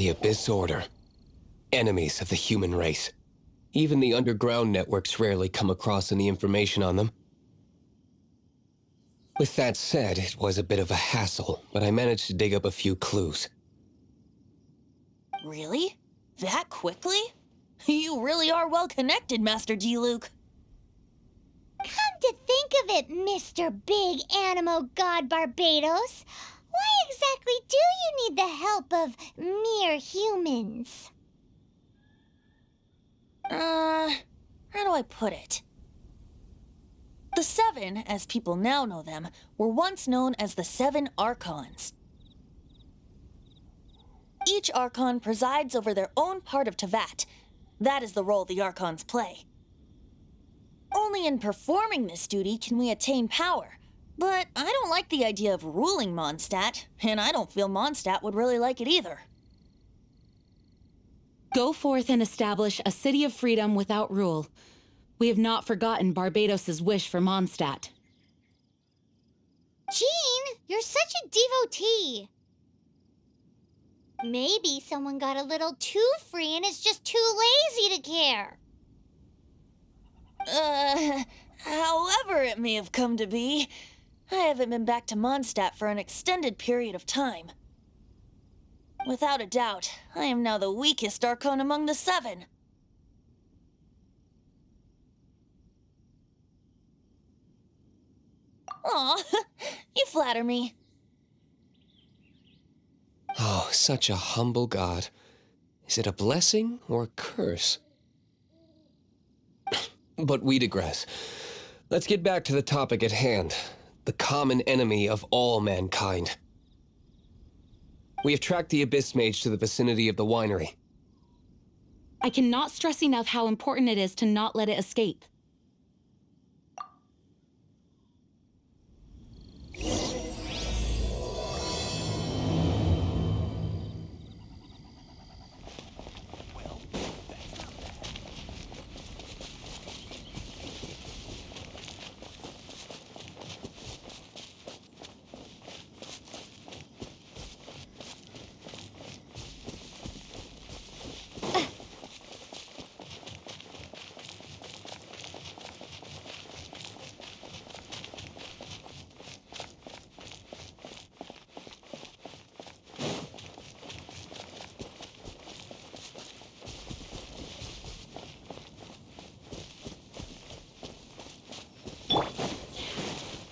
The Abyss Order. Enemies of the human race. Even the underground networks rarely come across any information on them. With that said, it was a bit of a hassle, but I managed to dig up a few clues. Really? That quickly? You really are well connected, Master D. Luke. Come to think of it, Mr. Big Anemo God Barbados, why exactly do you need the help of mere humans? How do I put it? The Seven, as people now know them, were once known as the Seven Archons. Each Archon presides over their own part of Teyvat. That is the role the Archons play. Only in performing this duty can we attain power. But I don't like the idea of ruling Mondstadt, and I don't feel Mondstadt would really like it either. Go forth and establish a city of freedom without rule. We have not forgotten Barbados' wish for Mondstadt. Jean, you're such a devotee. Maybe someone got a little too free and is just too lazy to care. However it may have come to be, I haven't been back to Mondstadt for an extended period of time. Without a doubt, I am now the weakest Archon among the Seven. Aw, you flatter me. Oh, such a humble god. Is it a blessing or a curse? But we digress. Let's get back to the topic at hand. The common enemy of all mankind. We have tracked the Abyss Mage to the vicinity of the winery. I cannot stress enough how important it is to not let it escape.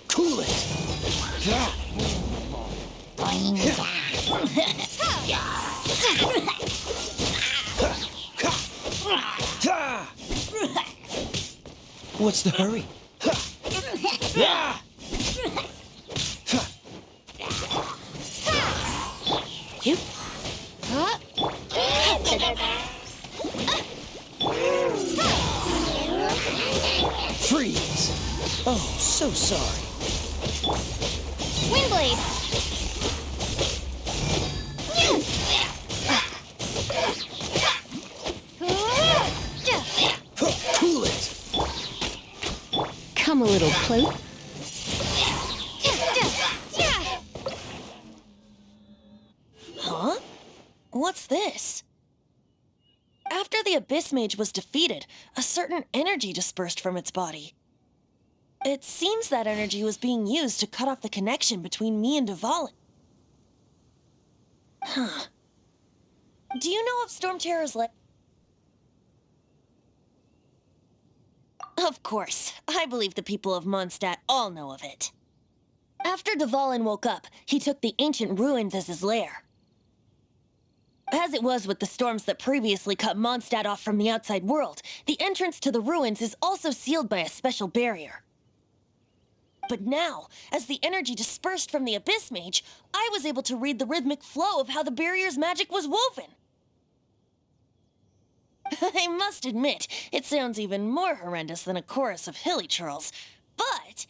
Cool it! What's the hurry? You? Freeze! Oh, so sorry. Windblade! Cool it! Come a little close. Huh? What's this? After the Abyss Mage was defeated, a certain energy dispersed from its body. It seems that energy was being used to cut off the connection between me and Dvalin. Huh. Do you know of Storm Terror's Of course. I believe the people of Mondstadt all know of it. After Dvalin woke up, he took the ancient ruins as his lair. As it was with the storms that previously cut Mondstadt off from the outside world, the entrance to the ruins is also sealed by a special barrier. But now, as the energy dispersed from the Abyss Mage, I was able to read the rhythmic flow of how the barrier's magic was woven. I must admit, it sounds even more horrendous than a chorus of hilly churls, but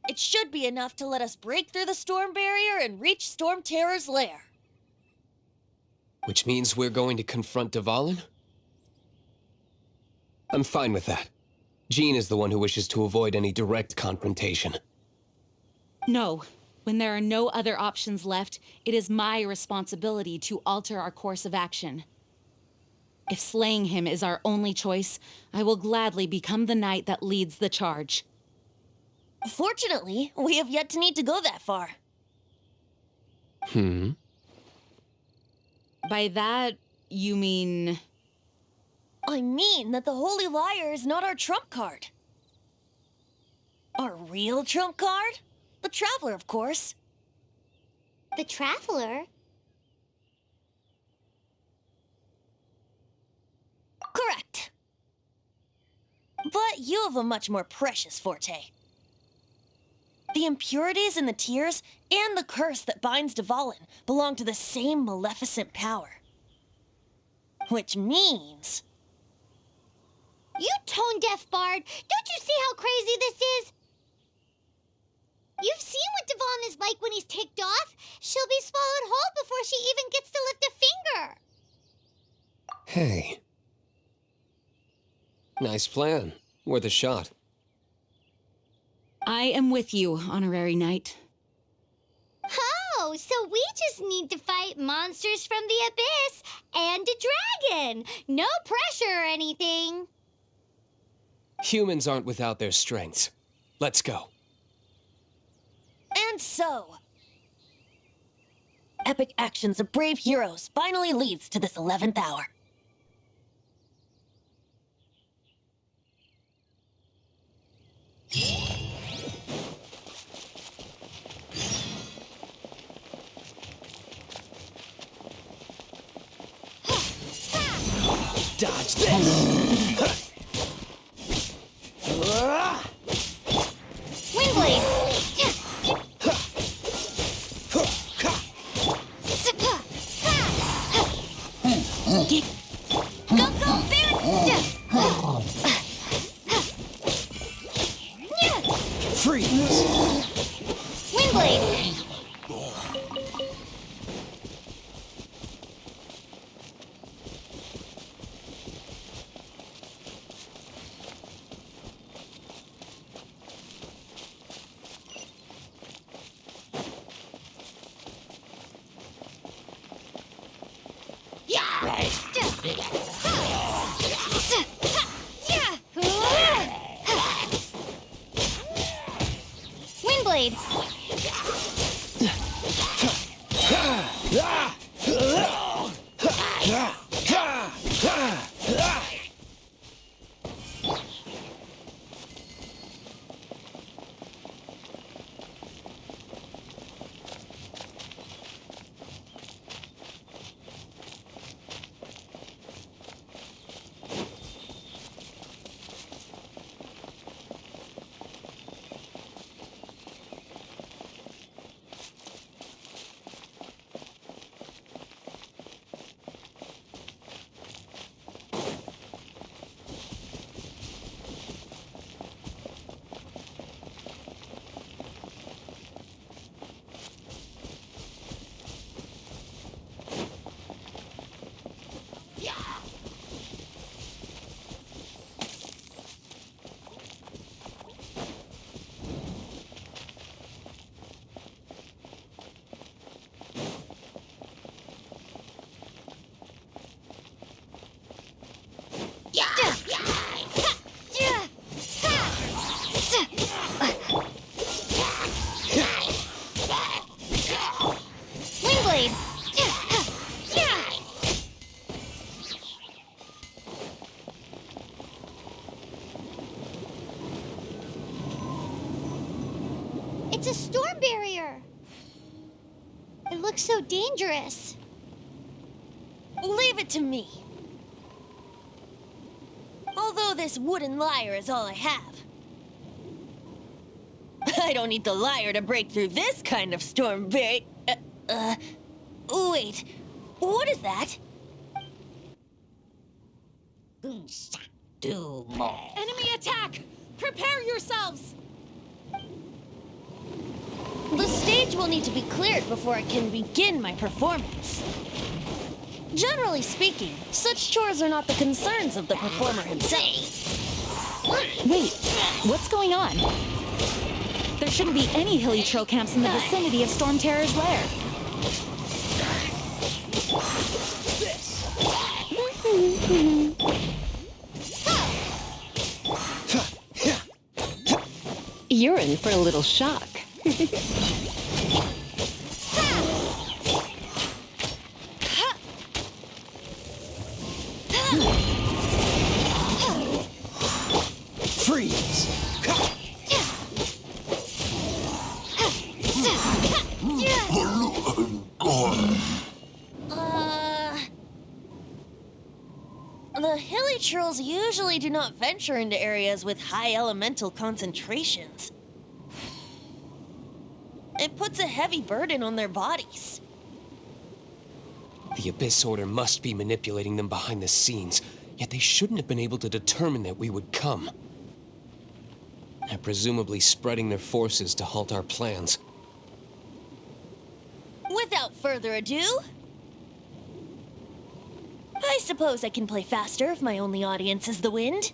it should be enough to let us break through the storm barrier and reach Storm Terror's lair. Which means we're going to confront Dvalin? I'm fine with that. Jean is the one who wishes to avoid any direct confrontation. No. When there are no other options left, it is my responsibility to alter our course of action. If slaying him is our only choice, I will gladly become the knight that leads the charge. Fortunately, we have yet to need to go that far. By that, you mean... I mean that the Holy Liar is not our trump card. Our real trump card? The Traveler, of course. The Traveler? Correct. But you have a much more precious forte. The impurities in the tears and the curse that binds Dvalin belong to the same maleficent power. Which means... You tone-deaf bard! Don't you see how crazy this is? You've seen what Dvalin is like when he's ticked off. She'll be swallowed whole before she even gets to lift a finger. Hey. Nice plan. Worth a shot. I am with you, Honorary Knight. Oh, so we just need to fight monsters from the abyss and a dragon. No pressure or anything. Humans aren't without their strengths. Let's go. And so... epic actions of brave heroes finally leads to this 11th hour. Dodge this! Windblade! Go, go, Vin! Freeze! Windblade! Windblade! Windblade! It's a storm barrier. It looks so dangerous. Leave it to me. Although this wooden lyre is all I have. I don't need the lyre to break through this kind of storm barrier. Wait. What is that? Do more. Enemy attack! Prepare yourselves! The stage will need to be cleared before I can begin my performance. Generally speaking, such chores are not the concerns of the performer himself. Wait, what's going on? There shouldn't be any hilly troll camps in the vicinity of Storm Terror's lair. You're in for a little shock. Freeze! The hilly trolls usually do not venture into areas with high elemental concentrations. It puts a heavy burden on their bodies. The Abyss Order must be manipulating them behind the scenes, yet they shouldn't have been able to determine that we would come. They're presumably spreading their forces to halt our plans. Without further ado, I suppose I can play faster if my only audience is the wind.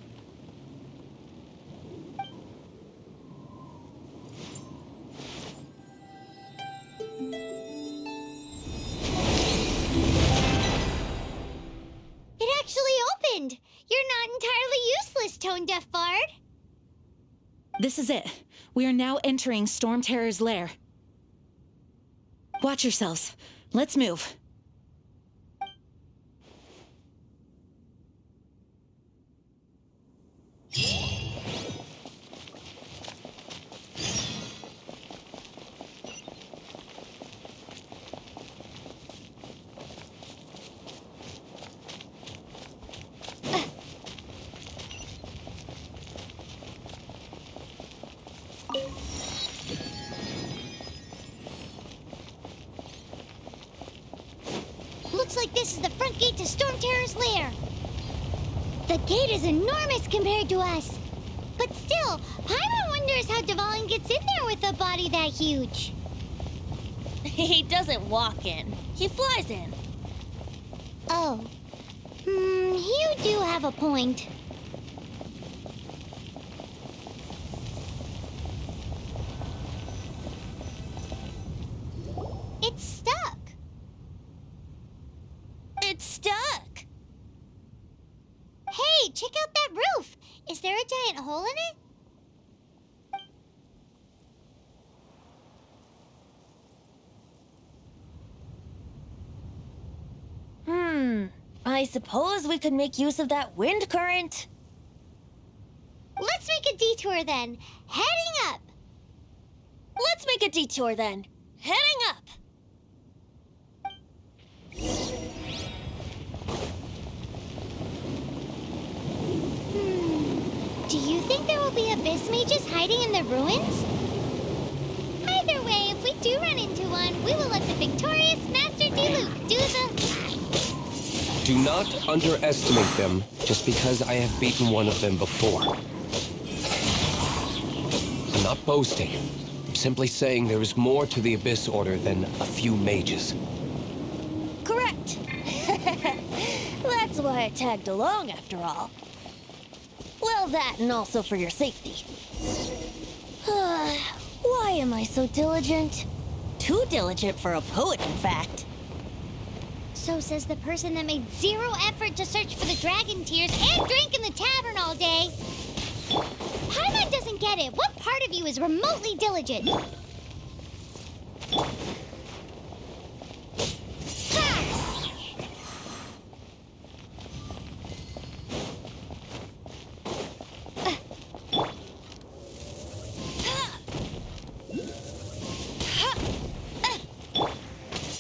It actually opened! You're not entirely useless, Tone Deaf Bard. This is it. We are now entering Storm Terror's lair. Watch yourselves. Let's move. Looks like this is the front gate to Storm Terror's lair. The gate is enormous compared to us. But still, Paimon wonders how Dvalin gets in there with a body that huge. He doesn't walk in. He flies in. Oh. You do have a point. It's stuck. It's stuck. Hey, check out that roof. Is there a giant hole in it? I suppose we could make use of that wind current. Let's make a detour then. Heading up. Let's make a detour then. Heading up. Do you think there will be abyss mages hiding in the ruins? Either way, if we do run into one, we will let the victorious Master Diluc do the... Do not underestimate them just because I have beaten one of them before. I'm not boasting. I'm simply saying there is more to the Abyss Order than a few mages. Correct. That's why I tagged along after all. Well, that and also for your safety. Why am I so diligent? Too diligent for a poet, in fact. So says the person that made zero effort to search for the dragon tears and drink in the tavern all day. Paimon doesn't get it. What part of you is remotely diligent?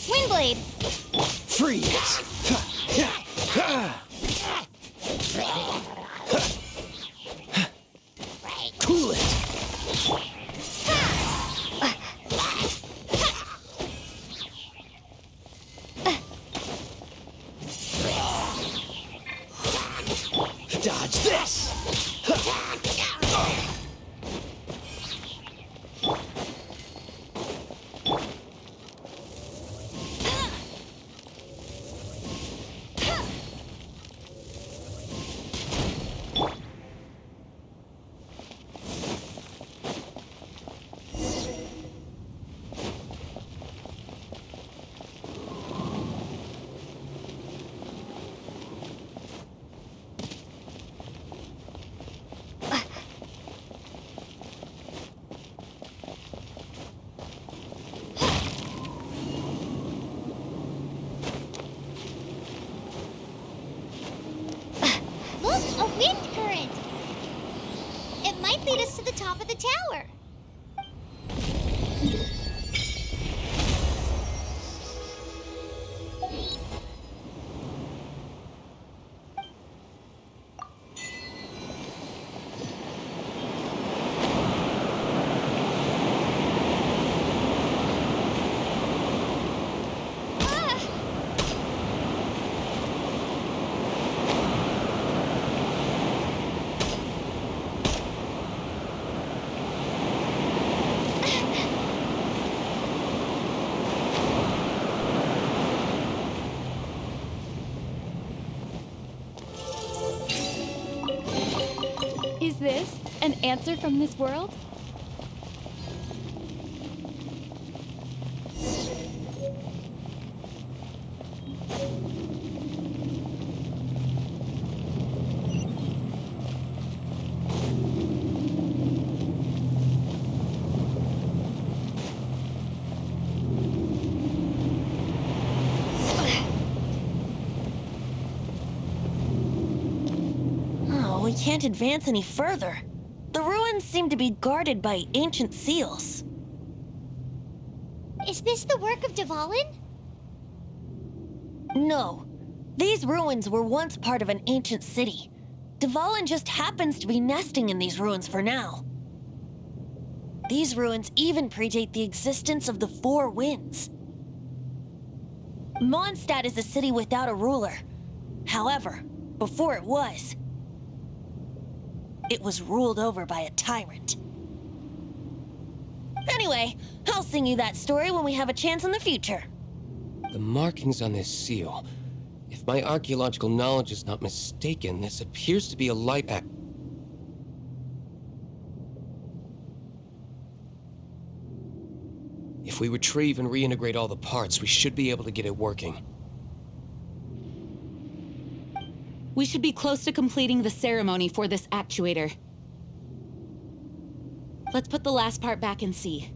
Windblade. Freeze! Cool it! Dodge this! A wind current! It might lead us to the top of the tower. Is this an answer from this world? We can't advance any further. The ruins seem to be guarded by ancient seals. Is this the work of Dvalin? No. These ruins were once part of an ancient city. Dvalin just happens to be nesting in these ruins for now. These ruins even predate the existence of the Four Winds. Mondstadt is a city without a ruler. However, before it was ruled over by a tyrant. Anyway, I'll sing you that story when we have a chance in the future. The markings on this seal. If my archaeological knowledge is not mistaken, this appears to be a light act. If we retrieve and reintegrate all the parts, we should be able to get it working. We should be close to completing the ceremony for this actuator. Let's put the last part back and see.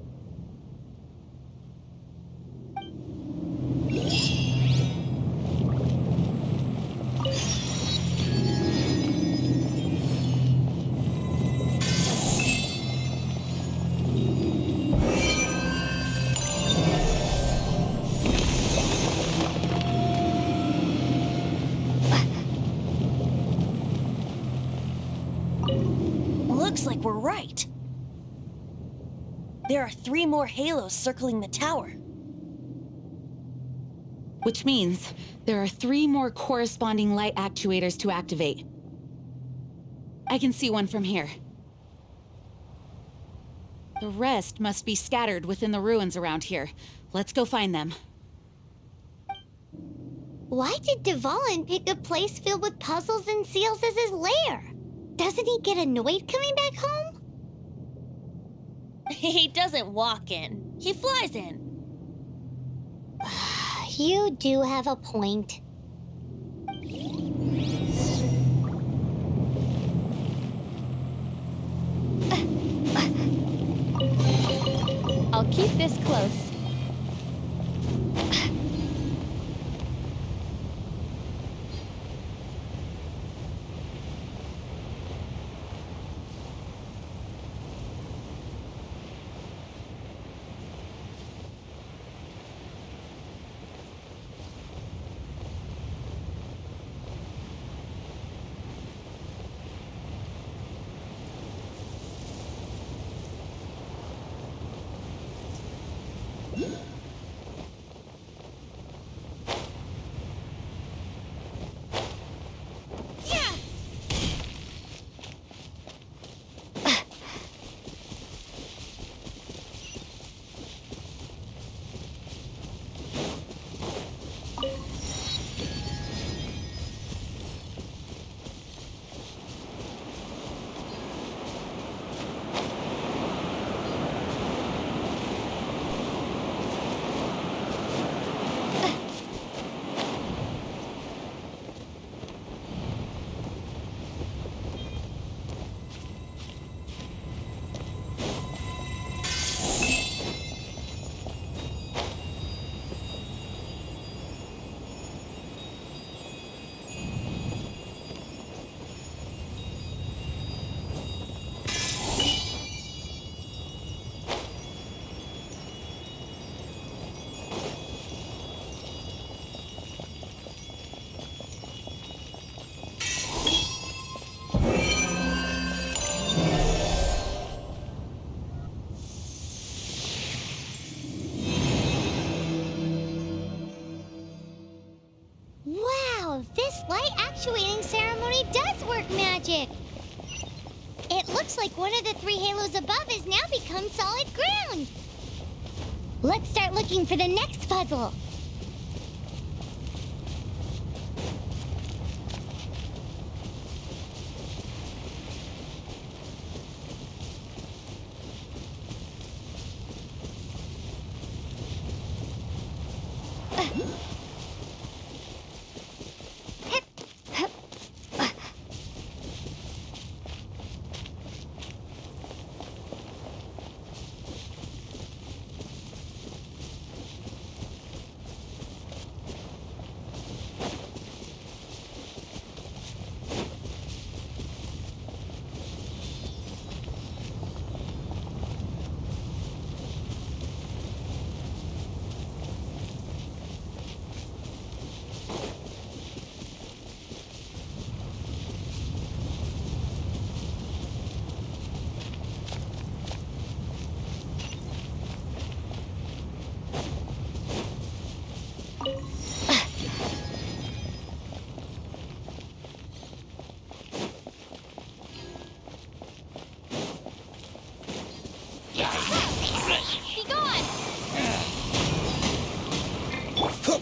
Looks like we're right. There are 3 more halos circling the tower. Which means there are 3 more corresponding light actuators to activate. I can see one from here. The rest must be scattered within the ruins around here. Let's go find them. Why did Dvalin pick a place filled with puzzles and seals as his lair? Doesn't he get annoyed coming back home? He doesn't walk in. He flies in. You do have a point. I'll keep this close. Looks like one of the 3 halos above has now become solid ground. Let's start looking for the next puzzle.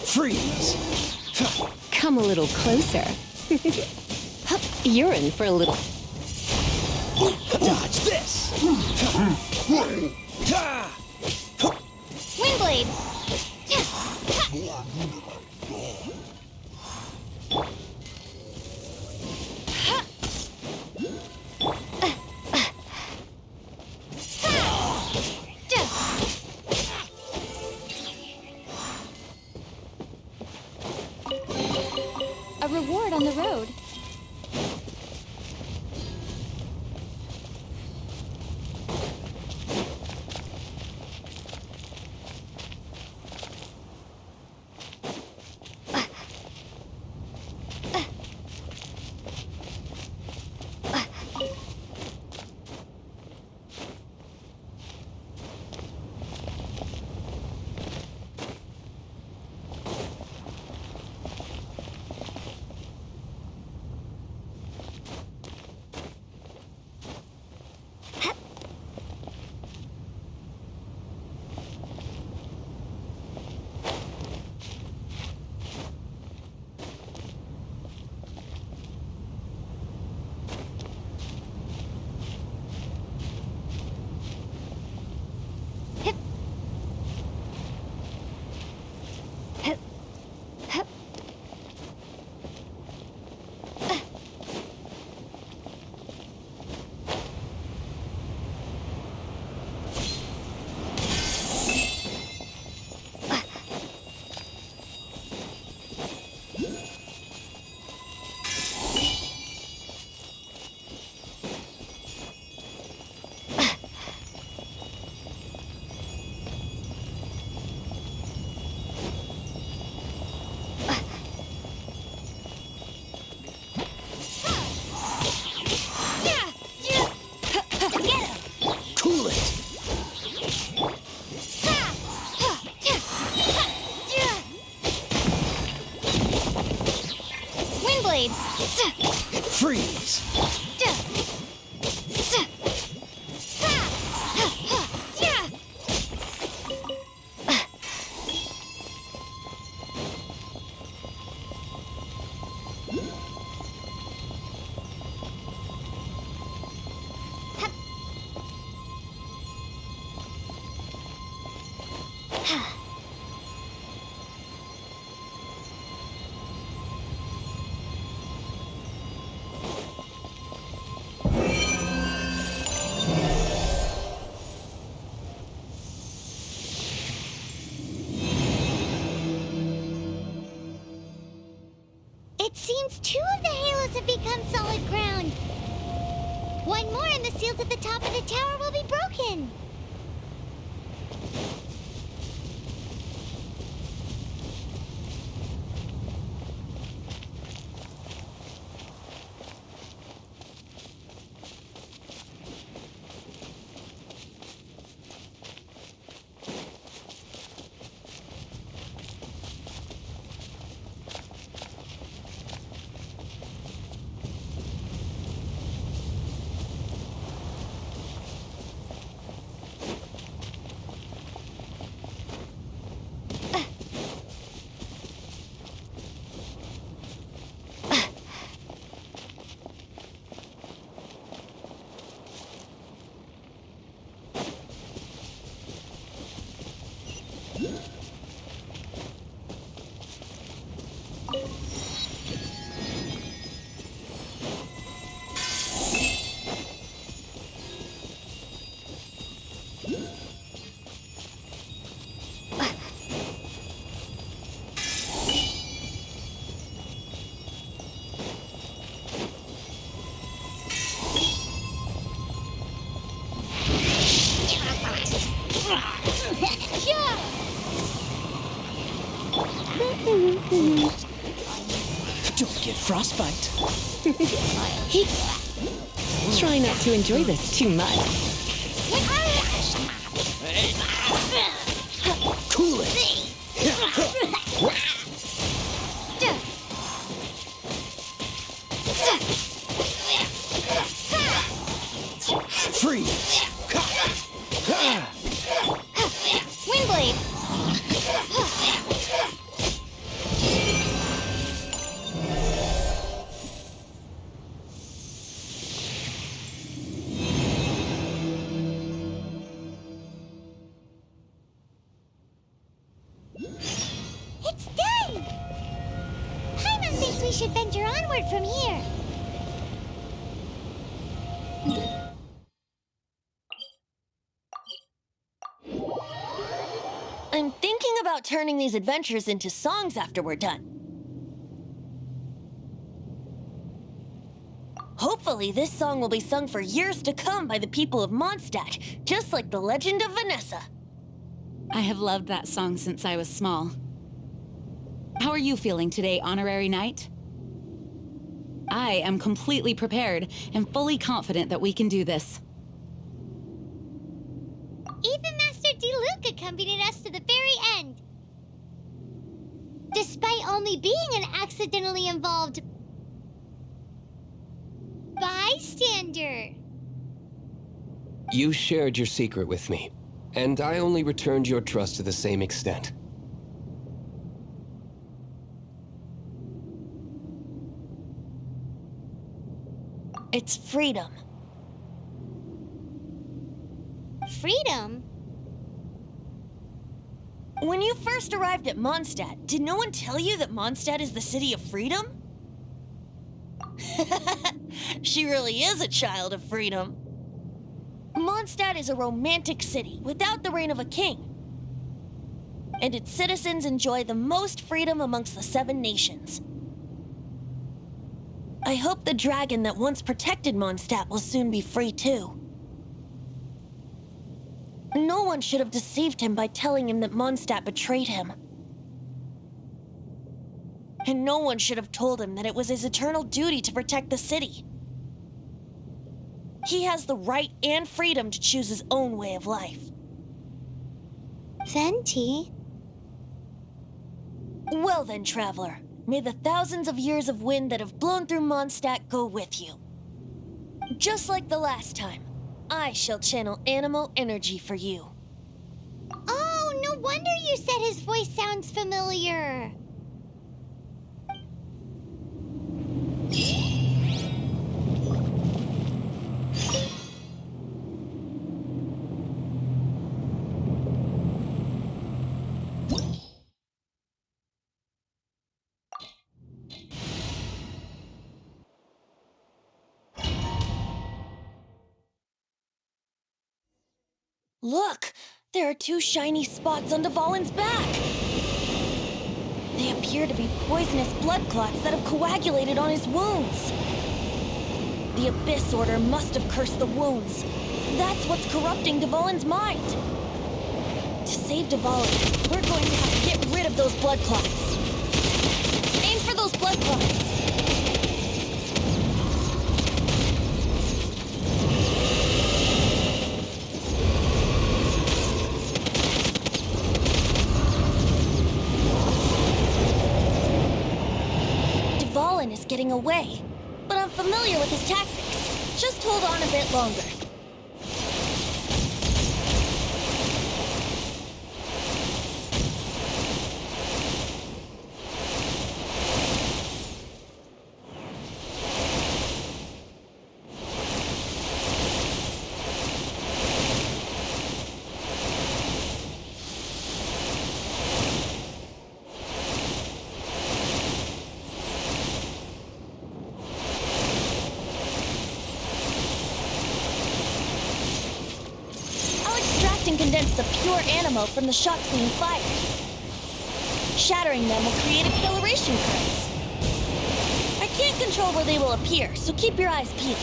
Freeze! Come a little closer. You're in for a little... Dodge this! Windblade! A reward on the road. Freeze! It seems 2 of the halos have become solid ground. 1 more and the seals at the top of the tower will be broken. frostbite. Try not to enjoy this too much. Cool it. Freeze. Windblade. It's done! Paimon thinks we should venture onward from here. I'm thinking about turning these adventures into songs after we're done. Hopefully, this song will be sung for years to come by the people of Mondstadt, just like the legend of Vanessa. I have loved that song since I was small. How are you feeling today, Honorary Knight? I am completely prepared and fully confident that we can do this. Even Master Diluc accompanied us to the very end. Despite only being an accidentally involved bystander. You shared your secret with me, and I only returned your trust to the same extent. It's freedom. Freedom? When you first arrived at Mondstadt, did no one tell you that Mondstadt is the city of freedom? She really is a child of freedom. Mondstadt is a romantic city without the reign of a king. And its citizens enjoy the most freedom amongst the 7 nations. I hope the dragon that once protected Mondstadt will soon be free too. No one should have deceived him by telling him that Mondstadt betrayed him. And no one should have told him that it was his eternal duty to protect the city. He has the right and freedom to choose his own way of life. Venti? Well then, traveler, may the thousands of years of wind that have blown through Mondstadt go with you. Just like the last time, I shall channel Anemo energy for you. Oh, no wonder you said his voice sounds familiar. Look! There are 2 shiny spots on Dvalin's back! They appear to be poisonous blood clots that have coagulated on his wounds. The Abyss Order must have cursed the wounds. That's what's corrupting Dvalin's mind. To save Dvalin, we're going to have to get rid of those blood clots. Aim for those blood clots! Dvalin is getting away, but I'm familiar with his tactics. Just hold on a bit longer. And condense the pure Anemo from the shots being fired. Shattering them will create acceleration currents. I can't control where they will appear, so keep your eyes peeled.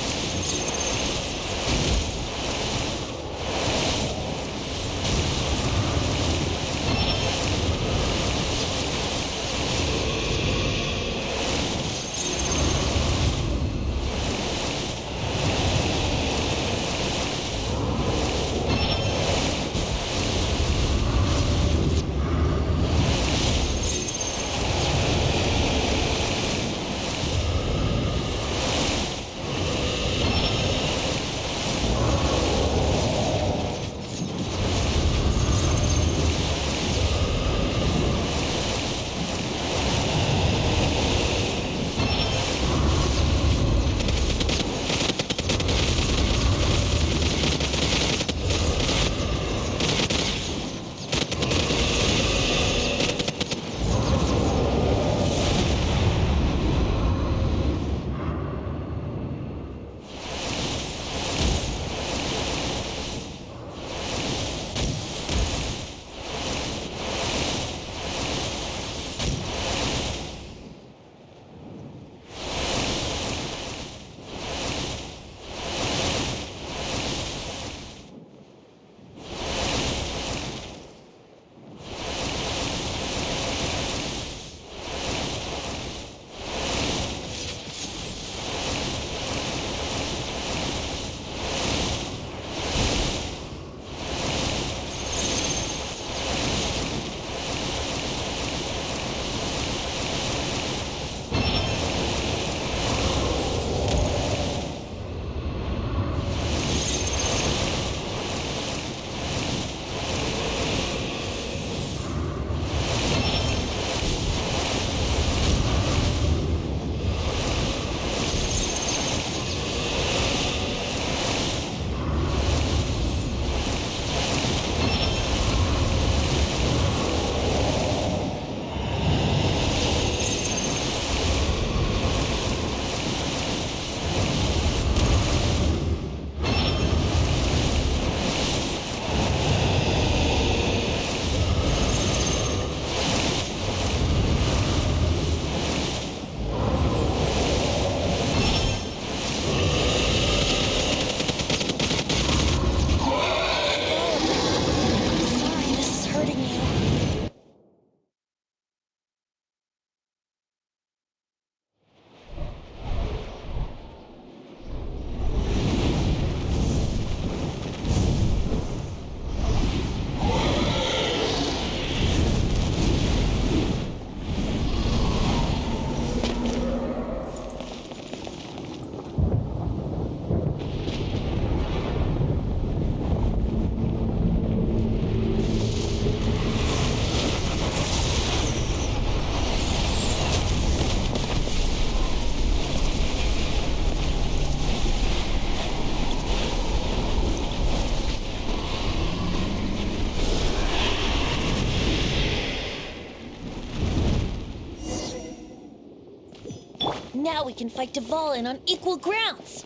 Now we can fight Dvalin on equal grounds.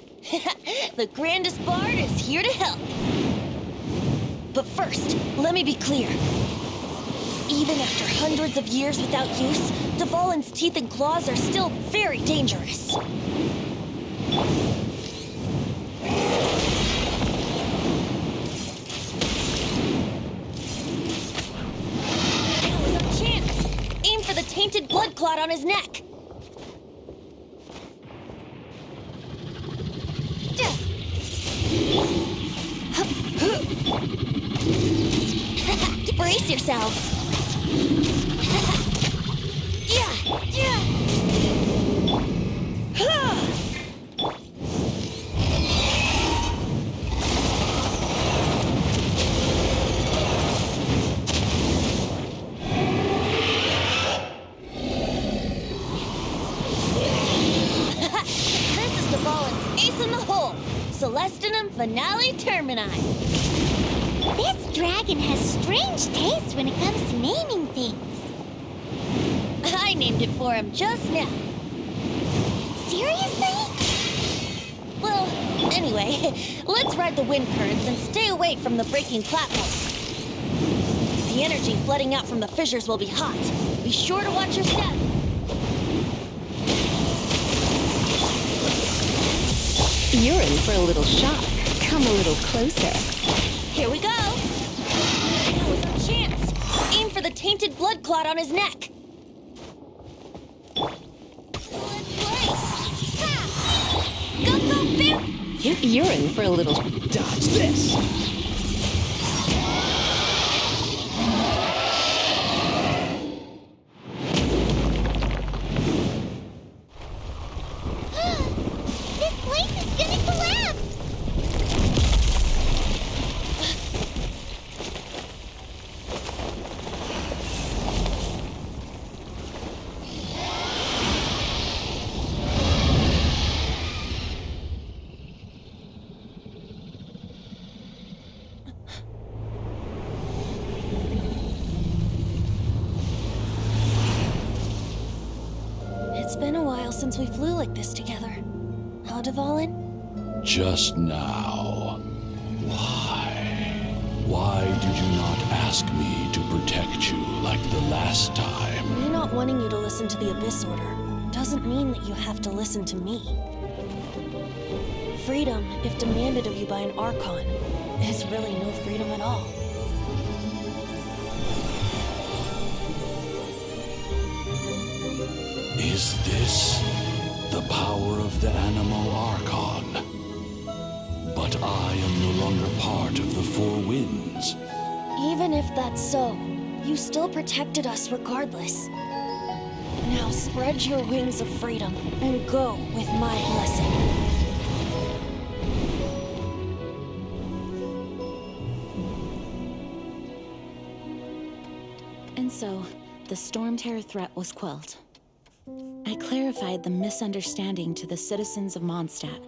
The grandest bard is here to help. But first, let me be clear. Even after hundreds of years without use, Dvalin's teeth and claws are still very dangerous. Now is our chance. Aim for the tainted blood clot on his neck. Brace yourselves. This is Dvalin's ace in the hole. Celestinum Finale Termini. This dragon has strange taste when it comes to naming things. I named it for him just now. Seriously? Well, anyway, let's ride the wind currents and stay away from the breaking platforms. The energy flooding out from the fissures will be hot. Be sure to watch your step. You're in for a little shock. Come a little closer. Here we go. Now is our chance. Aim for the tainted blood clot on his neck. Let's play. Ha! Go, go, bear! You're in for a little... Dodge this! This place is gonna collapse! It's been a while since we flew like this together. Huh, Dvalin? Just now. Why? Why did you not ask me to protect you like the last time? Me not wanting you to listen to the Abyss Order doesn't mean that you have to listen to me. Freedom, if demanded of you by an Archon, is really no freedom at all. Is this the power of the Anemo Archon? But I am no longer part of the Four Winds. Even if that's so, you still protected us regardless. Now spread your wings of freedom and go with my blessing. And so, the Storm Terror threat was quelled. I clarified the misunderstanding to the citizens of Mondstadt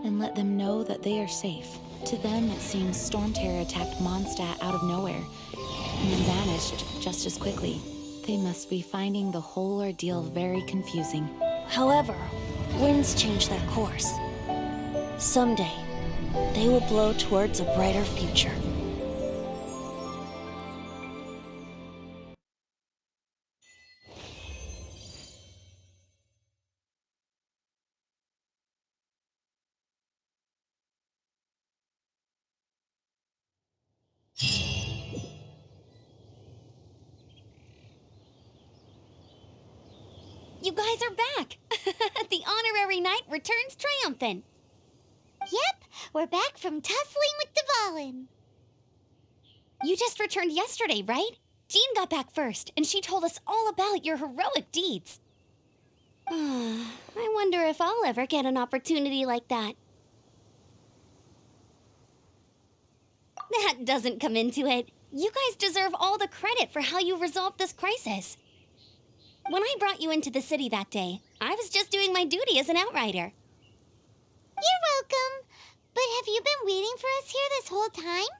and let them know that they are safe. To them, it seems Storm Terror attacked Mondstadt out of nowhere and then vanished just as quickly. They must be finding the whole ordeal very confusing. However, winds change their course. Someday, they will blow towards a brighter future. You guys are back! The honorary knight returns triumphant. Yep, we're back from tussling with Dvalin. You just returned yesterday, right? Jean got back first, and she told us all about your heroic deeds. I wonder if I'll ever get an opportunity like that. That doesn't come into it. You guys deserve all the credit for how you resolved this crisis. When I brought you into the city that day, I was just doing my duty as an outrider. You're welcome. But have you been waiting for us here this whole time?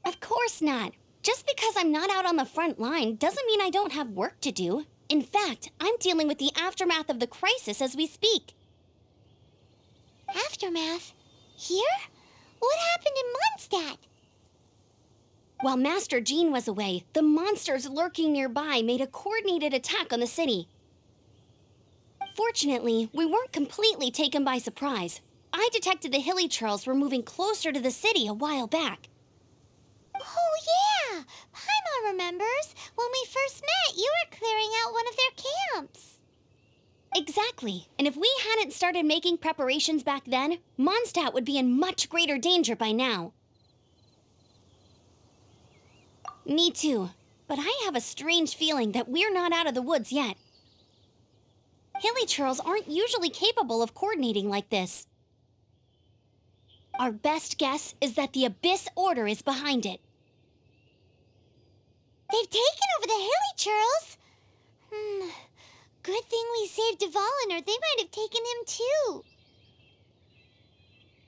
Of course not. Just because I'm not out on the front line doesn't mean I don't have work to do. In fact, I'm dealing with the aftermath of the crisis as we speak. Aftermath? Here? What happened in Mondstadt? While Master Jean was away, the monsters lurking nearby made a coordinated attack on the city. Fortunately, we weren't completely taken by surprise. I detected the Hilly Churls were moving closer to the city a while back. Oh, yeah! Paimon remembers. When we first met, you were clearing out one of their camps. Exactly. And if we hadn't started making preparations back then, Mondstadt would be in much greater danger by now. Me too. But I have a strange feeling that we're not out of the woods yet. Hilly Churls aren't usually capable of coordinating like this. Our best guess is that the Abyss Order is behind it. They've taken over the Hilly Churls? Good thing we saved Dvalin, or they might have taken him too.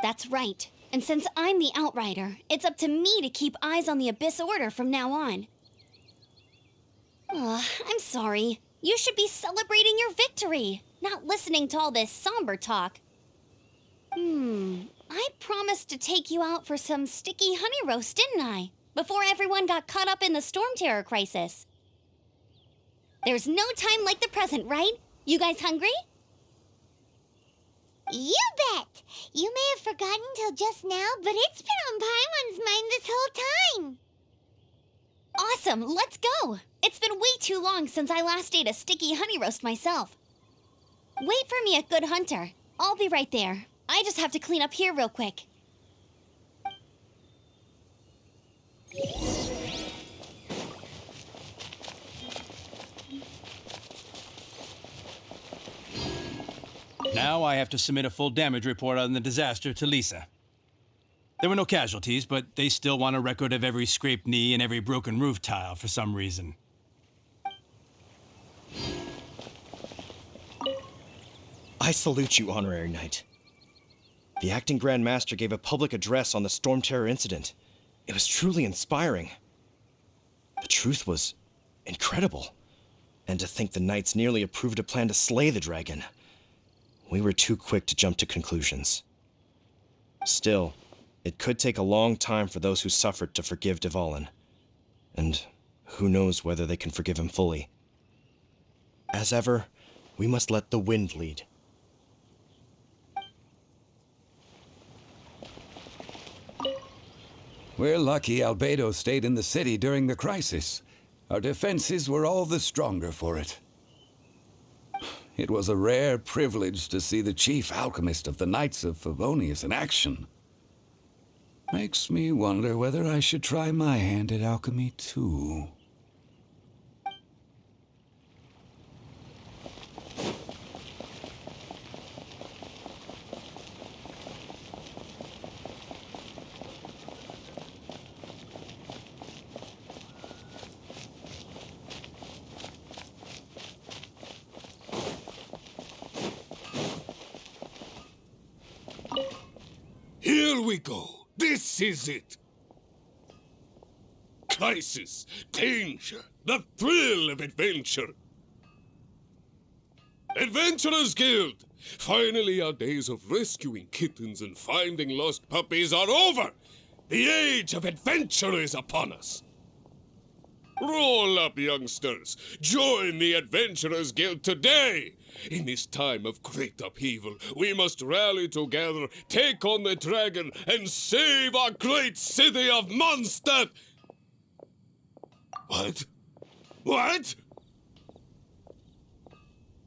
That's right. And since I'm the Outrider, it's up to me to keep eyes on the Abyss Order from now on. I'm sorry. You should be celebrating your victory, not listening to all this somber talk. I promised to take you out for some sticky honey roast, didn't I? Before everyone got caught up in the Storm Terror crisis. There's no time like the present, right? You guys hungry? You bet! You may have forgotten till just now, but it's been on Paimon's mind this whole time. Awesome, let's go! It's been way too long since I last ate a sticky honey roast myself. Wait for me at Good Hunter. I'll be right there. I just have to clean up here real quick. Now I have to submit a full damage report on the disaster to Lisa. There were no casualties, but they still want a record of every scraped knee and every broken roof tile for some reason. I salute you, Honorary Knight. The Acting Grand Master gave a public address on the Storm Terror incident. It was truly inspiring. The truth was incredible. And to think the Knights nearly approved a plan to slay the dragon. We were too quick to jump to conclusions. Still, it could take a long time for those who suffered to forgive Dvalin. And who knows whether they can forgive him fully. As ever, we must let the wind lead. We're lucky Albedo stayed in the city during the crisis. Our defenses were all the stronger for it. It was a rare privilege to see the chief alchemist of the Knights of Favonius in action. Makes me wonder whether I should try my hand at alchemy too. Here we go. This is it. Crisis, danger, the thrill of adventure. Adventurers Guild! Finally, our days of rescuing kittens and finding lost puppies are over. The age of adventure is upon us. Roll up, youngsters. Join the Adventurers Guild today. In this time of great upheaval, we must rally together, take on the dragon, and save our great city of Mondstadt! What? What?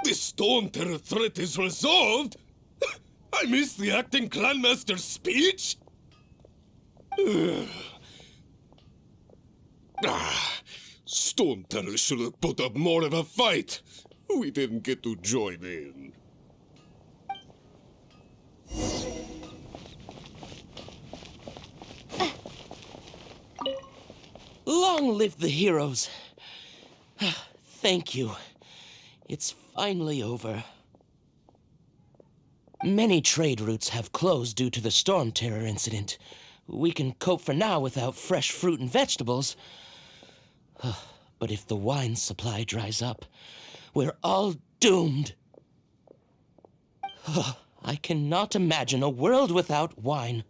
The Storm Terror threat is resolved? I missed the acting Grandmaster's speech? Storm Terror should have put up more of a fight. We didn't get to join in. Long live the heroes. Thank you. It's finally over. Many trade routes have closed due to the Storm Terror incident. We can cope for now without fresh fruit and vegetables. But if the wine supply dries up, we're all doomed. I cannot imagine a world without wine.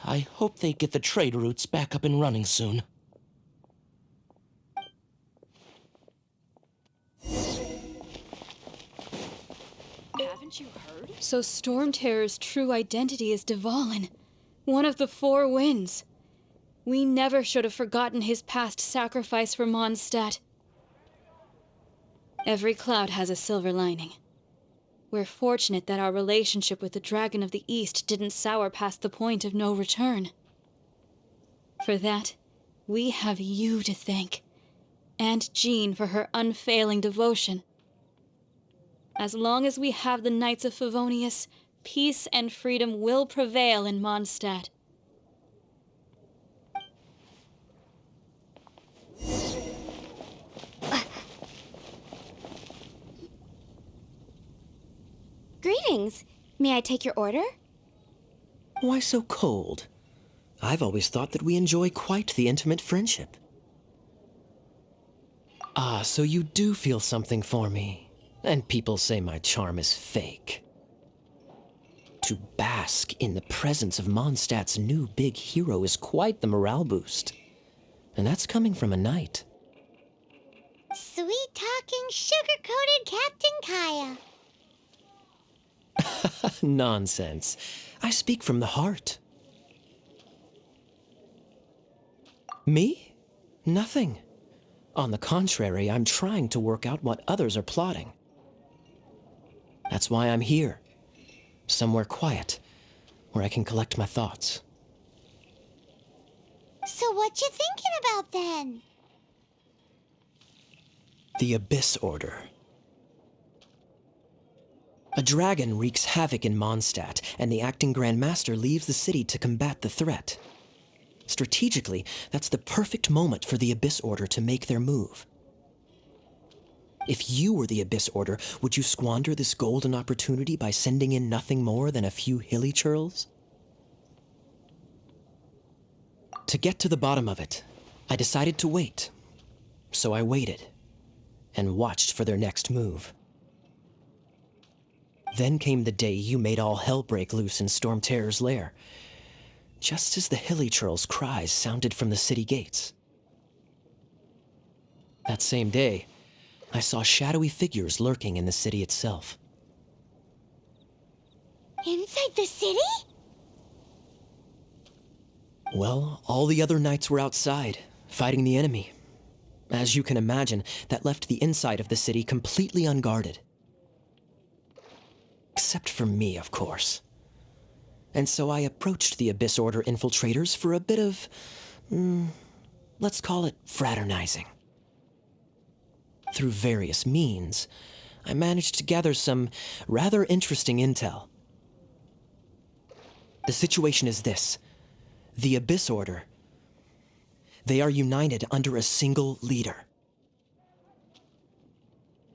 I hope they get the trade routes back up and running soon. Haven't you heard? So Stormterror's true identity is Dvalin, one of the Four Winds. We never should have forgotten his past sacrifice for Mondstadt. Every cloud has a silver lining. We're fortunate that our relationship with the Dragon of the East didn't sour past the point of no return. For that, we have you to thank, and Jean for her unfailing devotion. As long as we have the Knights of Favonius, peace and freedom will prevail in Mondstadt. Greetings. May I take your order? Why so cold? I've always thought that we enjoy quite the intimate friendship. Ah, so you do feel something for me. And people say my charm is fake. To bask in the presence of Mondstadt's new big hero is quite the morale boost. And that's coming from a knight. Sweet-talking, sugar-coated Captain Kaya. Nonsense. I speak from the heart. Me? Nothing. On the contrary, I'm trying to work out what others are plotting. That's why I'm here. Somewhere quiet, where I can collect my thoughts. So what you thinking about then? The Abyss Order. A dragon wreaks havoc in Mondstadt, and the acting Grand Master leaves the city to combat the threat. Strategically, that's the perfect moment for the Abyss Order to make their move. If you were the Abyss Order, would you squander this golden opportunity by sending in nothing more than a few hilly churls? To get to the bottom of it, I decided to wait. So I waited, and watched for their next move. Then came the day you made all hell break loose in Stormterror's lair, just as the hilly churl's cries sounded from the city gates. That same day, I saw shadowy figures lurking in the city itself. Inside the city? Well, all the other knights were outside, fighting the enemy. As you can imagine, that left the inside of the city completely unguarded. Except for me, of course. And so I approached the Abyss Order infiltrators for a bit of, let's call it fraternizing. Through various means, I managed to gather some rather interesting intel. The situation is this. The Abyss Order, they are united under a single leader.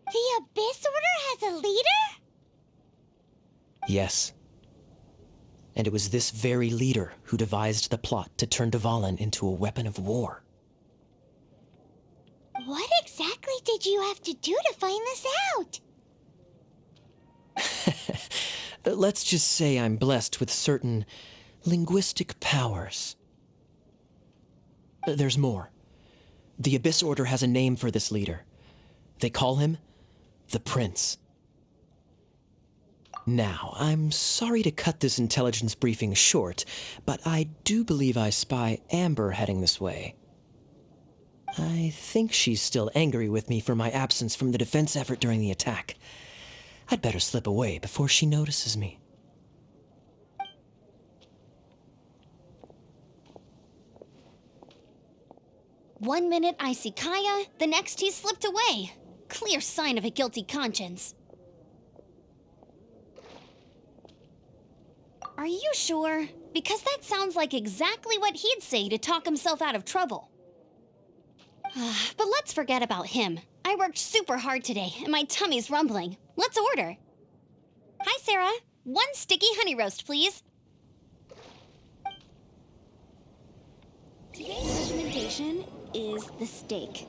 The Abyss Order has a leader? Yes. And it was this very leader who devised the plot to turn Dvalin into a weapon of war. What exactly did you have to do to find this out? Let's just say I'm blessed with certain linguistic powers. There's more. The Abyss Order has a name for this leader. They call him the Prince. Now, I'm sorry to cut this intelligence briefing short, but I do believe I spy Amber heading this way. I think she's still angry with me for my absence from the defense effort during the attack. I'd better slip away before she notices me. One minute I see Kaya, the next he slipped away. Clear sign of a guilty conscience. Are you sure? Because that sounds like exactly what he'd say to talk himself out of trouble. But let's forget about him. I worked super hard today, and my tummy's rumbling. Let's order. Hi, Sarah. 1 sticky honey roast, please. Today's recommendation is the steak.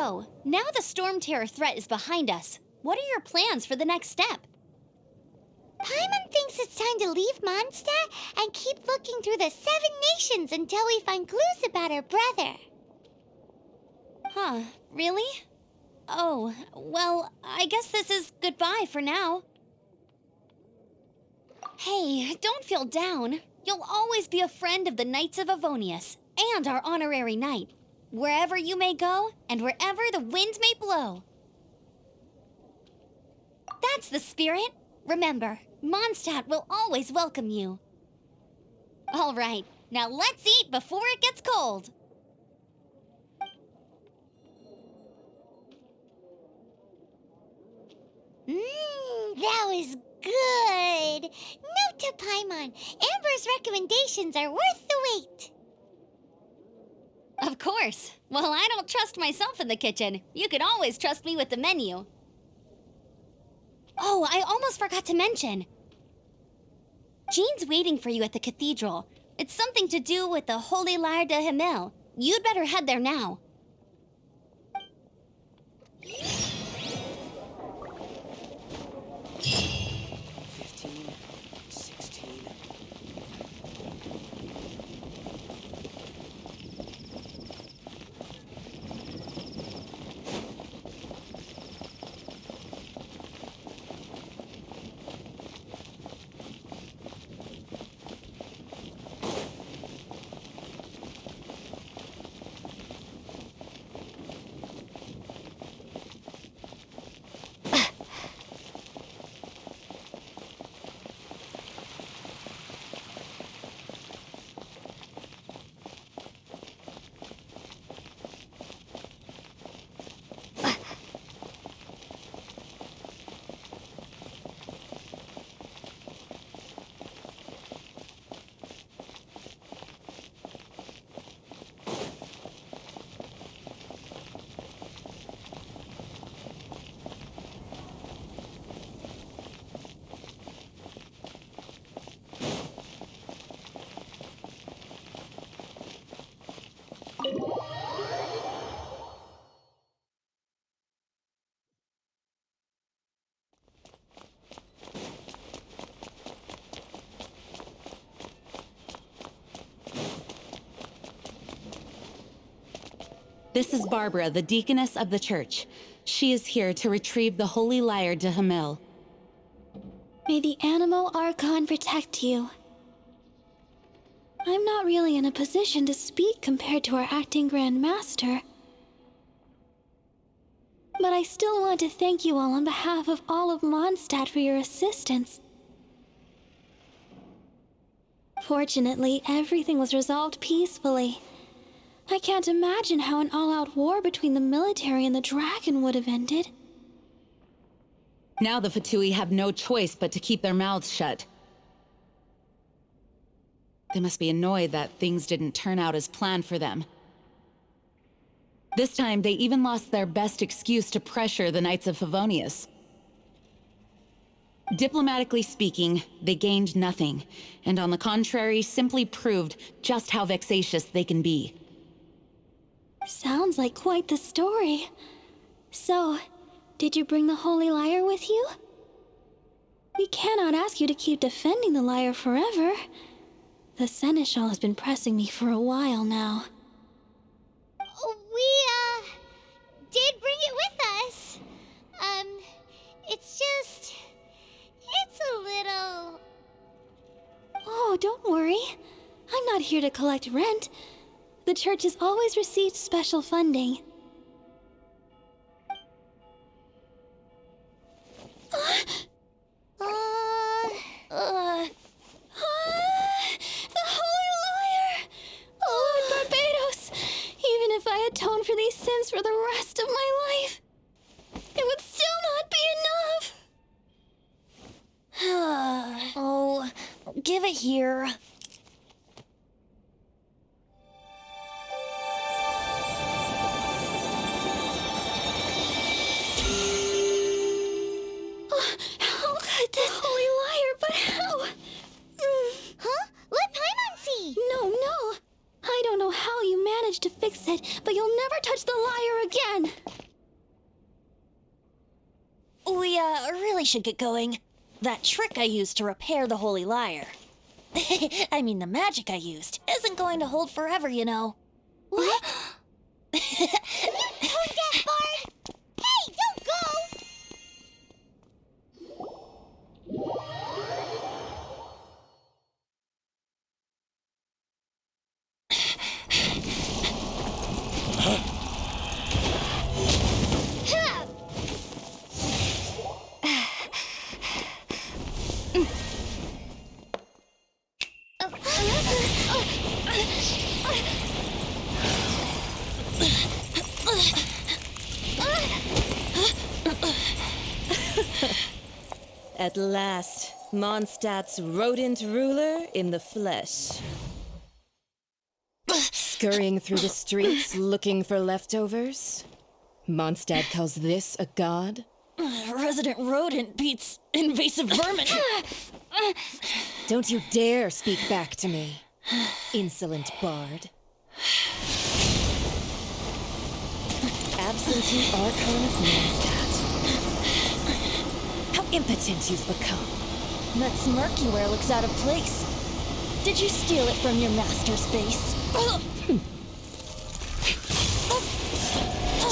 So, now the Storm Terror threat is behind us. What are your plans for the next step? Paimon thinks it's time to leave Mondstadt and keep looking through the 7 nations until we find clues about her brother. Huh, really? Oh, well, I guess this is goodbye for now. Hey, don't feel down. You'll always be a friend of the Knights of Avonius and our honorary knight. Wherever you may go and wherever the wind may blow. That's the spirit. Remember, Mondstadt will always welcome you. All right, now let's eat before it gets cold. That was good. Note to Paimon, Amber's recommendations are worth the wait. Of course. Well, I don't trust myself in the kitchen. You can always trust me with the menu. Oh, I almost forgot to mention. Jean's waiting for you at the cathedral. It's something to do with the Holy Lyre de Himmel. You'd better head there now. 15, 16. This is Barbara, the deaconess of the church. She is here to retrieve the Holy Lyre de Himmel. May the Anemo Archon protect you. I'm not really in a position to speak compared to our acting Grand Master. But I still want to thank you all on behalf of all of Mondstadt for your assistance. Fortunately, everything was resolved peacefully. I can't imagine how an all-out war between the military and the dragon would have ended. Now the Fatui have no choice but to keep their mouths shut. They must be annoyed that things didn't turn out as planned for them. This time, they even lost their best excuse to pressure the Knights of Favonius. Diplomatically speaking, they gained nothing, and on the contrary, simply proved just how vexatious they can be. Sounds like quite the story. So, did you bring the Holy Lyre with you? We cannot ask you to keep defending the lyre forever. The Seneschal has been pressing me for a while now. We, did bring it with us. It's a little... Oh, don't worry. I'm not here to collect rent. The church has always received special funding. The Holy Lyre! Oh, Barbados! Even if I atone for these sins for the rest of my life, it would still not be enough! Oh, give it here. How could this Holy Lyre, but how? Huh? Let Paimon see! No. I don't know how know you managed to fix it, but you'll never touch the lyre again. We, really should get going. That trick I used to repair the Holy Lyre. I mean, the magic I used isn't going to hold forever, you know. What? Tone deaf, Bard! Hey, don't go! At last, Mondstadt's rodent ruler in the flesh. Scurrying through the streets looking for leftovers? Mondstadt calls this a god? Resident rodent beats invasive vermin. Don't you dare speak back to me, insolent bard. Absentee Archon of Mondstadt. How impotent you've become. That smirk you wear looks out of place. Did you steal it from your master's face?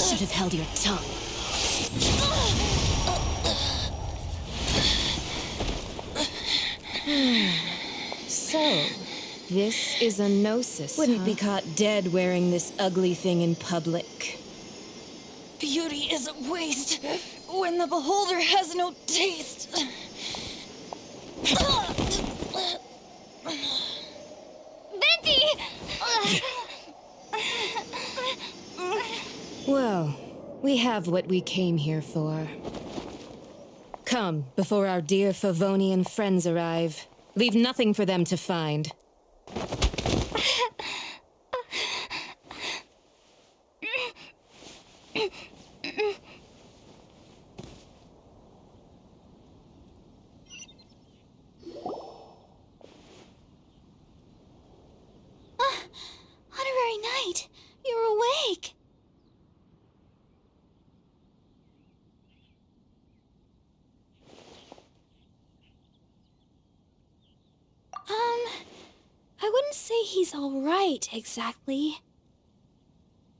Should have held your tongue. So, this is a gnosis, Wouldn't be caught dead wearing this ugly thing in public. Beauty is a waste when the beholder has no taste. Venti! Well, we have what we came here for. Come, before our dear Favonian friends arrive. Leave nothing for them to find. Honorary Knight, you're awake. I wouldn't say he's all right, exactly.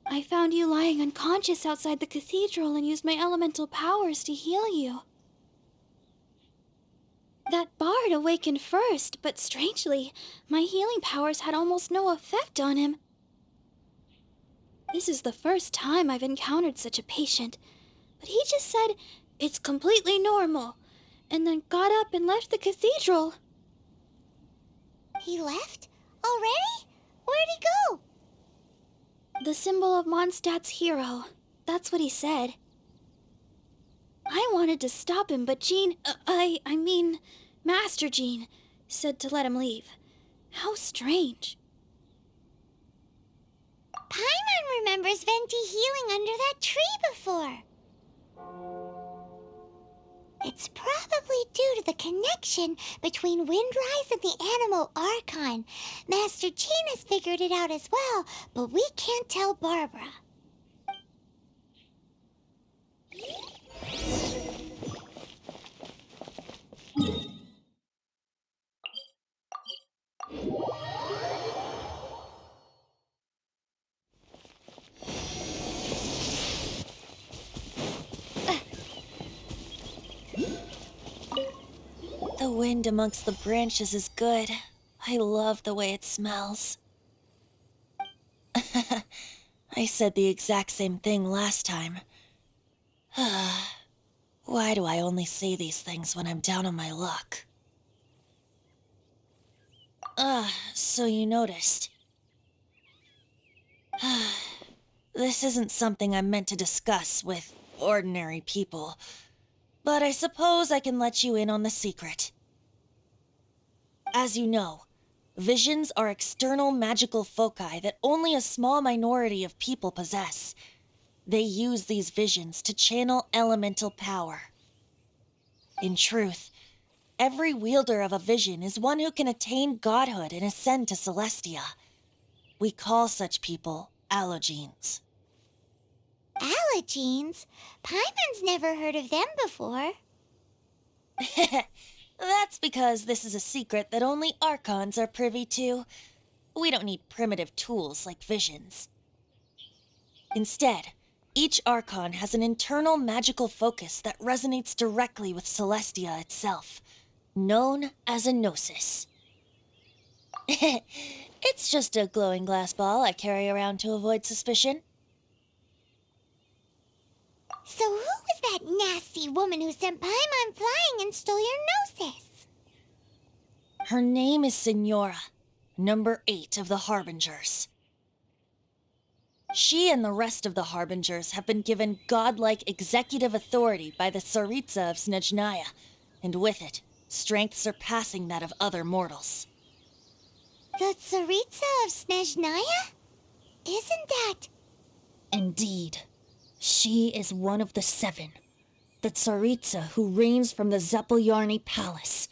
I found you lying unconscious outside the cathedral and used my elemental powers to heal you. That bard awakened first, but strangely, my healing powers had almost no effect on him. This is the first time I've encountered such a patient, but he just said it's completely normal, and then got up and left the cathedral. He left? Already? Where'd he go? The symbol of Mondstadt's hero. That's what he said. I wanted to stop him, but Jean, I mean, Master Jean, said to let him leave. How strange. Paimon remembers Venti healing under that tree before. It's probably due to the connection between Windrise and the Anemo Archon. Master Jean has figured it out as well, but we can't tell Barbara. The wind amongst the branches is good. I love the way it smells. I said the exact same thing last time. Why do I only say these things when I'm down on my luck? So you noticed. This isn't something I'm meant to discuss with ordinary people, but I suppose I can let you in on the secret. As you know, visions are external magical foci that only a small minority of people possess. They use these visions to channel elemental power. In truth, every wielder of a vision is one who can attain godhood and ascend to Celestia. We call such people allogenes. Allogenes? Paimon's never heard of them before. That's because this is a secret that only Archons are privy to. We don't need primitive tools like visions. Instead, each Archon has an internal magical focus that resonates directly with Celestia itself, known as a gnosis. It's just a glowing glass ball I carry around to avoid suspicion. So who was that nasty woman who sent Paimon flying and stole your gnosis? Her name is Signora, number 8 of the Harbingers. She and the rest of the Harbingers have been given godlike executive authority by the Tsaritsa of Snezhnaya, and with it, strength surpassing that of other mortals. The Tsaritsa of Snezhnaya? Isn't that... Indeed. She is one of the 7, the Tsaritsa who reigns from the Zeppeljorni Palace,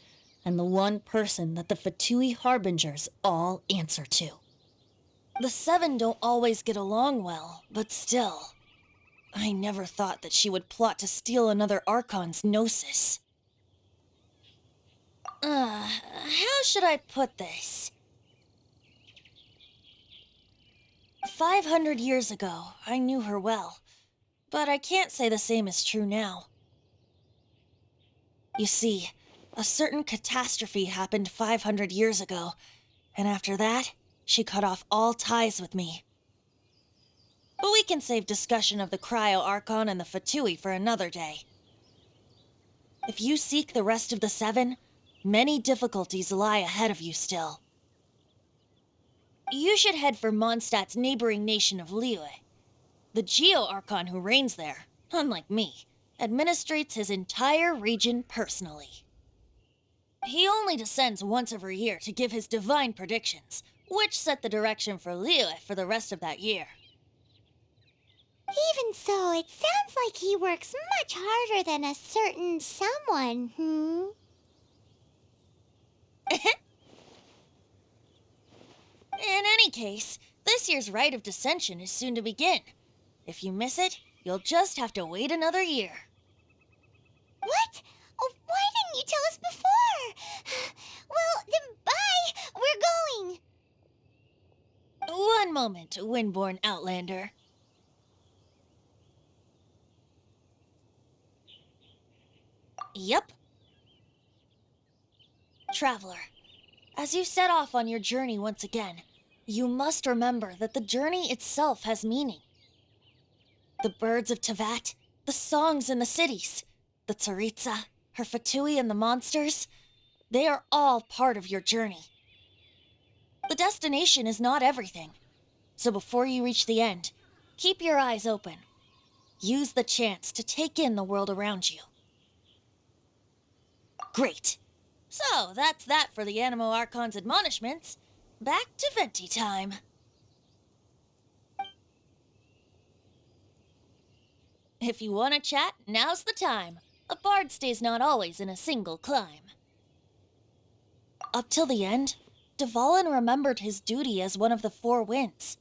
and the one person that the Fatui Harbingers all answer to. The 7 don't always get along well, but still. I never thought that she would plot to steal another Archon's gnosis. How should I put this? 500 years ago, I knew her well, but I can't say the same is true now. You see, a certain catastrophe happened 500 years ago, and after that, she cut off all ties with me. But we can save discussion of the Cryo-Archon and the Fatui for another day. If you seek the rest of the 7, many difficulties lie ahead of you still. You should head for Mondstadt's neighboring nation of Liyue. The Geo-Archon who reigns there, unlike me, administrates his entire region personally. He only descends once every year to give his divine predictions, which set the direction for Liyue for the rest of that year. Even so, it sounds like he works much harder than a certain someone, In any case, this year's Rite of Dissension is soon to begin. If you miss it, you'll just have to wait another year. What? Oh, why didn't you tell us before? Well, then bye! We're going! One moment, Windborn Outlander. Yep. Traveler, as you set off on your journey once again, you must remember that the journey itself has meaning. The birds of Tevat, the songs in the cities, the Tsaritsa, her Fatui and the monsters, they are all part of your journey. The destination is not everything, so before you reach the end, keep your eyes open. Use the chance to take in the world around you. Great. So, that's that for the Anemo Archon's admonishments. Back to Venti time. If you want to chat, now's the time. A bard stays not always in a single climb. Up till the end, Dvalin remembered his duty as one of the 4 winds.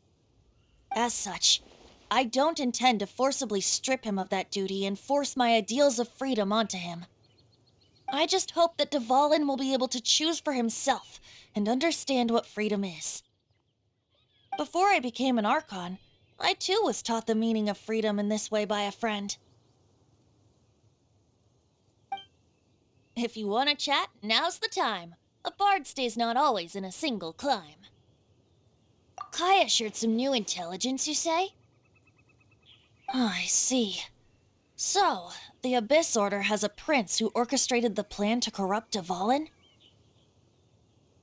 As such, I don't intend to forcibly strip him of that duty and force my ideals of freedom onto him. I just hope that Dvalin will be able to choose for himself and understand what freedom is. Before I became an Archon, I too was taught the meaning of freedom in this way by a friend. If you want to chat, now's the time. A bard stays not always in a single climb. Kaya shared some new intelligence, you say? Oh, I see. So, the Abyss Order has a prince who orchestrated the plan to corrupt Dvalin?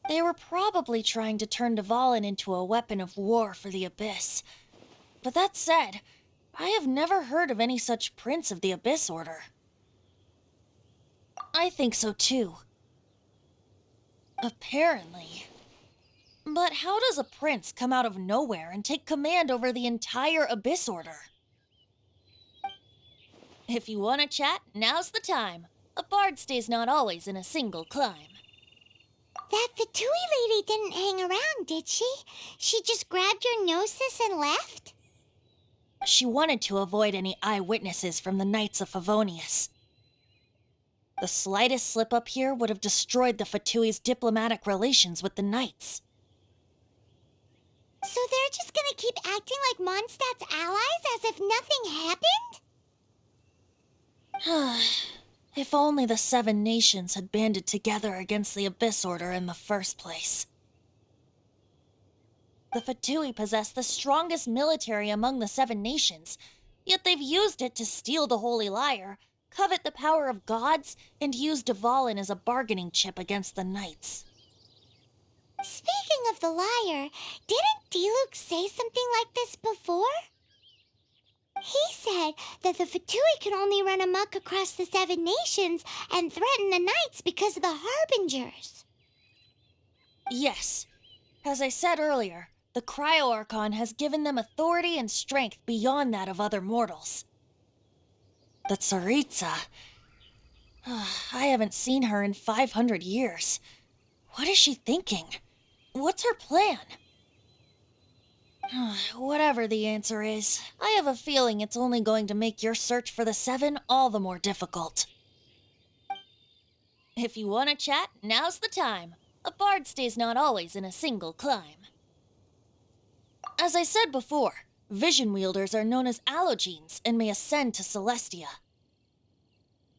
They were probably trying to turn Dvalin into a weapon of war for the Abyss. But that said, I have never heard of any such prince of the Abyss Order. I think so too. Apparently. But how does a prince come out of nowhere and take command over the entire Abyss Order? If you want to chat, now's the time. A bard stays not always in a single climb. That Fatui lady didn't hang around, did she? She just grabbed your gnosis and left? She wanted to avoid any eyewitnesses from the Knights of Favonius. The slightest slip-up here would have destroyed the Fatui's diplomatic relations with the Knights. So they're just gonna keep acting like Mondstadt's allies as if nothing happened? If only the 7 nations had banded together against the Abyss Order in the first place. The Fatui possess the strongest military among the 7 nations, yet they've used it to steal the Holy Lyre, covet the power of gods, and use Dvalin as a bargaining chip against the Knights. Speaking of the lyre, didn't Diluc say something like this before? He said that the Fatui can only run amok across the 7 nations and threaten the Knights because of the Harbingers. Yes. As I said earlier, the Cryo-Archon has given them authority and strength beyond that of other mortals. The Tsaritsa... I haven't seen her in 500 years. What is she thinking? What's her plan? Whatever the answer is, I have a feeling it's only going to make your search for the 7 all the more difficult. If you want to chat, now's the time. A bard stays not always in a single climb. As I said before, vision wielders are known as allogenes and may ascend to Celestia.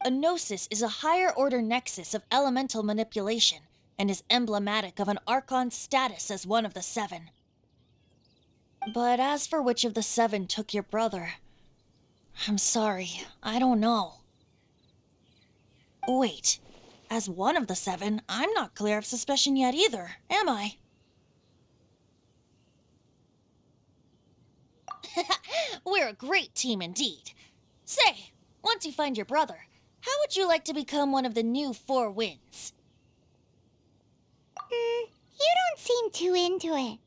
A gnosis is a higher-order nexus of elemental manipulation and is emblematic of an Archon's status as one of the 7. But as for which of the 7 took your brother, I'm sorry, I don't know. Wait, as one of the 7, I'm not clear of suspicion yet either, am I? We're a great team indeed. Say, once you find your brother, how would you like to become one of the new 4 winds? You don't seem too into it.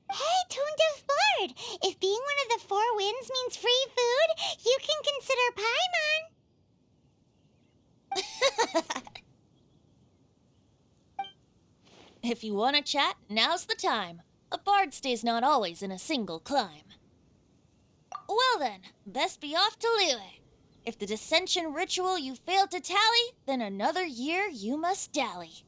Hey, Toonduff Bard! If being one of the 4 winds means free food, you can consider Paimon. If you want to chat, now's the time. A bard stays not always in a single climb. Well then, best be off to Liyue. If the dissension ritual you failed to tally, then another year you must dally.